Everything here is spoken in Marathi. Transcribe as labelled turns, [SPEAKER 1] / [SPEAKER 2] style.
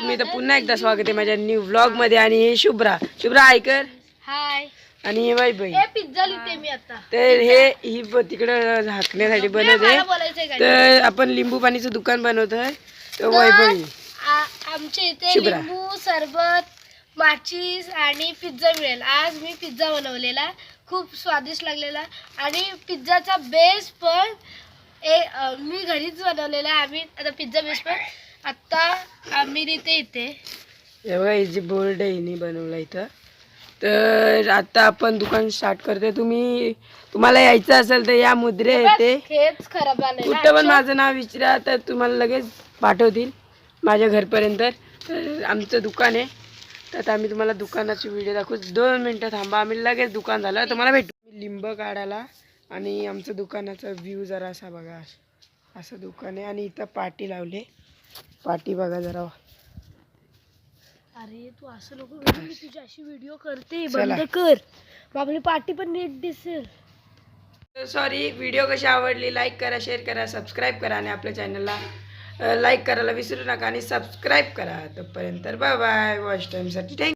[SPEAKER 1] तुम्ही तर पुन्हा एकदा स्वागत आहे माझ्या न्यू व्लॉग मध्ये. आणि हे शुभ्रा ऐकर.
[SPEAKER 2] हाय.
[SPEAKER 1] आणि हे बाई बाई.
[SPEAKER 2] पिझ्झा लिहिते मी आता.
[SPEAKER 1] तर ही तिकडं झाकण्यासाठी बनवत आहे. तर आपण लिंबू पाणीचं दुकान बनवतोय. तर वैभवी
[SPEAKER 2] आमच्या इथे लिंबू सरबत माचीस आणि पिझ्झा मिळेल. आज मी पिझ्झा बनवलेला, खूप स्वादिष्ट लागलेला. आणि पिझ्झाचा बेस पण मी घरीच बनवलेला. आम्ही आता पिझ्झा बेस पण आता आम्ही इथे
[SPEAKER 1] एवढा इजी बोर्ड आहे हिने बनवला इथं. तर आता आपण दुकान स्टार्ट करतोय. तुम्हाला यायचं असेल तर या मुद्रे येते.
[SPEAKER 2] हेच खराब झाले.
[SPEAKER 1] कुठं पण माझं नाव विचारा तर तुम्हाला लगेच पाठवतील माझ्या घरपर्यंत. तर आमचं दुकान आहे. तर आम्ही तुम्हाला दुकानाची व्हिडिओ दाखवू. 2 मिनटं थांबा, आम्ही लगेच दुकान झालं तुम्हाला भेटू. लिंब काढायला. आणि आमचं दुकानाचा व्ह्यू जरा असा बघा. असं दुकान आहे. आणि इथं पाटी लावले. पाटी बघा जरा.
[SPEAKER 2] अरे तू असं नको, मी तुझी अशी व्हिडिओ करते, बंद कर. आपली पार्टी पण नीट दिसेल.
[SPEAKER 1] सॉरी. व्हिडिओ कशी आवडली लाईक करा, शेअर करा, सबस्क्राईब करा. आणि आपल्या चॅनलला लाईक करायला विसरू नका आणि सबस्क्राईब करा. तोपर्यंत बाय बाय. वॉच टाईमसाठी थँक्यू.